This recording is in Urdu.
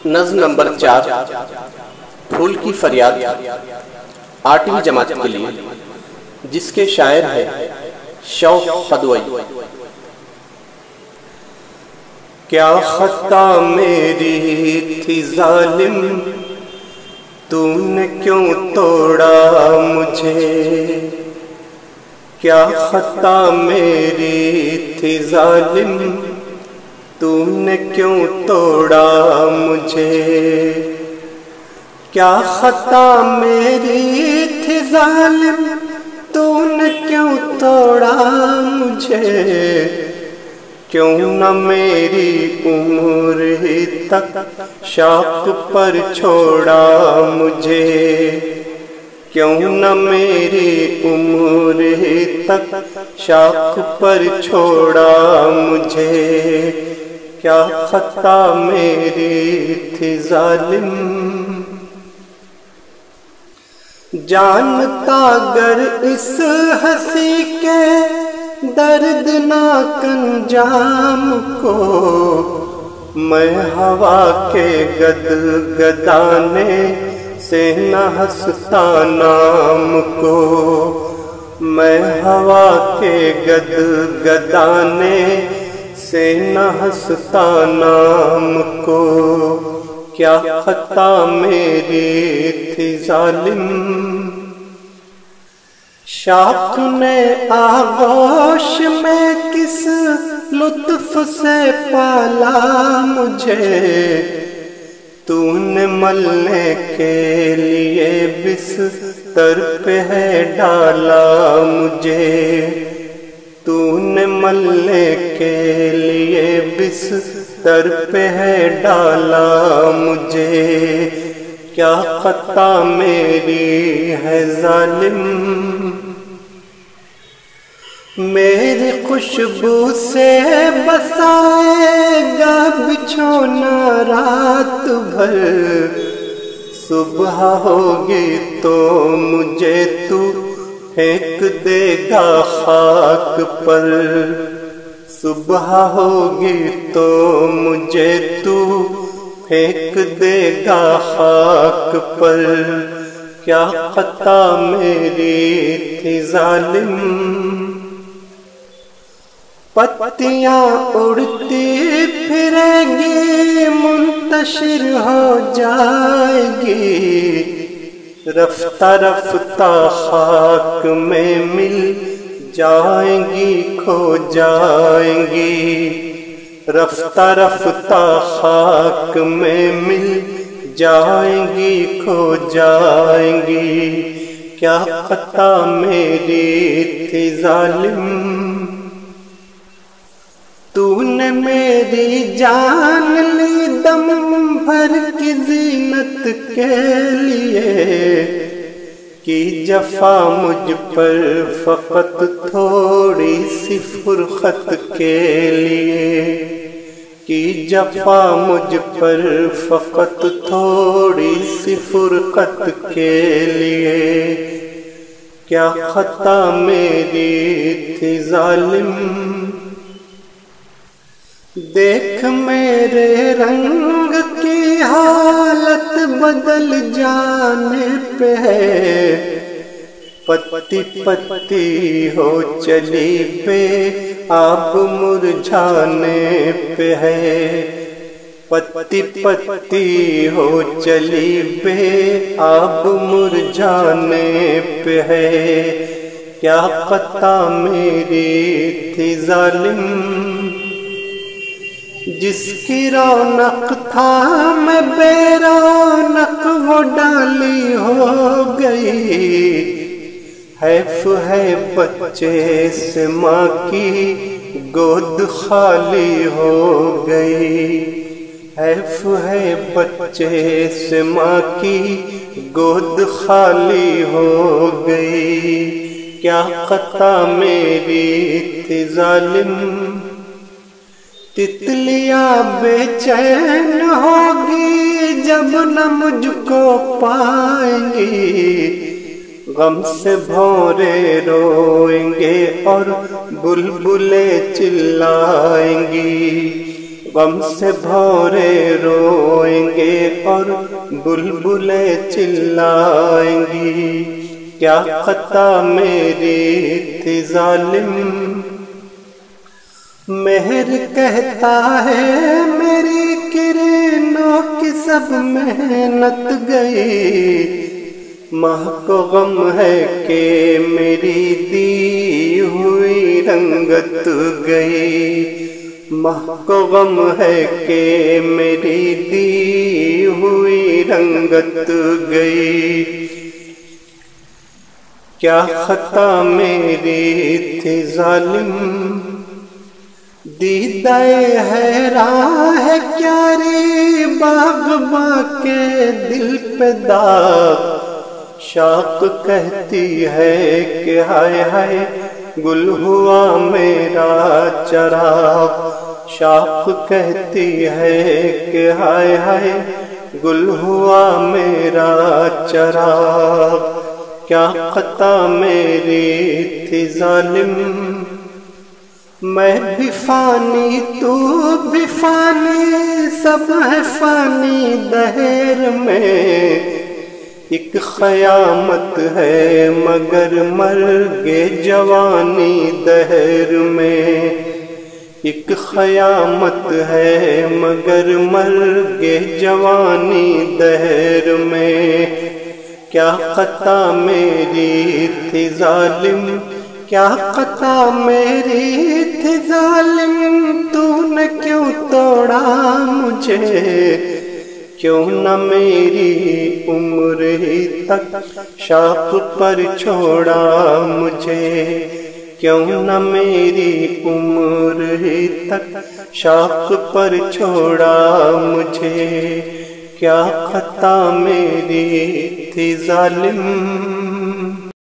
نظم نمبر 4 پھول کی فریاد 8ویں جماعت کے لیے، جس کے شاعر ہیں شوق خدوئی۔ کیا خطا میری تھی ظالم، تو نے کیوں توڑا مجھے؟ کیا خطا میری تھی ظالم، تو نے کیوں توڑا مجھے؟ کیا خطا میری تھی ظالم، تو نے کیوں توڑا مجھے؟ کیوں نہ میری عمر ہی تک شوق پر چھوڑا مجھے؟ کیوں نہ میری عمر ہی تک شوق پر چھوڑا مجھے؟ کیا خطا میری تھی ظالم، جانتا گر اس ہنسی کے دردناک انجام کو، میں ہوا کے گد گدانے سے نہ ہنستا نام کو، میں ہوا کے گد گدانے سے نہ ہنستا نام کو۔ کیا خطا میری تھی ظالم، شوق نے آغوش میں کس لطف سے پالا مجھے؟ تو نے ملنے کے لیے بستر پہ ہے ڈالا مجھے، تو نے ملنے کے لیے بستر پہ ہے ڈالا مجھے۔ کیا خطا میری ہے ظالم، میری خوشبو سے بسائے گا بچھونا رات بھر، صبح ہوگی تو مجھے تو پھینک دے گا خاک پر، صبح ہوگی تو مجھے تو پھینک دے گا خاک پر۔ کیا خطا میری تھی ظالم، پتیاں اڑتی پھرے گی منتشر ہو جائے گی، رفتہ رفتہ خاک میں مل جائیں گی کھو جائیں گی، رفتہ رفتہ خاک میں مل جائیں گی کھو جائیں گی۔ کیا خطا میری تھی ظالم، تو نے میری جان لی دم بھر کی زینت کے لیے، کی جفا مجھ پر فقط تھوڑی سی فرقت کے لیے، کی جفا مجھ پر فقط تھوڑی سی فرقت کے لیے۔ کیا خطا میری تھی ظالم، دیکھ میرے رنگ کی حالت بدل جانے پہ ہے، پتی پتی ہو چلی بے آب مرجھانے پہ ہے، پتی پتی ہو چلی بے آب مرجھانے پہ ہے۔ کیا خطا میری تھی ظالم، جس کی رونق تھا میں بے رونق وہ ڈالی ہو گئی، حیف ہے بچے سے ماں کی گود خالی ہو گئی، حیف ہے بچے سے ماں کی گود خالی ہو گئی۔ کیا خطا میری تھی ظالم، تتلیاں بے چین ہوگی جب نہ مجھ کو پائیں گی، غم سے بھورے روئیں گے اور بلبلیں چلائیں گی، غم سے بھورے روئیں گے اور بلبلیں چلائیں گی، کیا خطا میری تھی ظالم، مہر کہتا ہے میری کرنوں کی سب محنت گئی، ماہ کو غم ہے کہ میری دی ہوئی رنگت گئی، ماہ کو غم ہے کہ میری دی ہوئی رنگت گئی، کیا خطا میری تھی ظالم، دیدہ حیراں ہے کیاری باغباں کے دل پہ داغ، شاخ کہتی ہے کہ ہائے ہائے گل ہوا میرا چراغ، شاخ کہتی ہے کہ ہائے ہائے گل ہوا میرا چراغ، کیا خطا میری تھی ظالم، میں بھی فانی تو بھی فانی، سب ہے فانی دہر میں، ایک قیامت ہے مگر مرگ جوانی دہر میں، ایک قیامت ہے مگر مرگ جوانی دہر میں، کیا خطا میری تھی ظالم، کیا خطا میری تھی ظالم، تو نے کیوں توڑا مجھے، کیوں نہ میری عمر ہی تک شاخ پر چھوڑا مجھے، کیوں نہ میری عمر ہی تک شاخ پر چھوڑا مجھے، کیا خطا میری تھی ظالم۔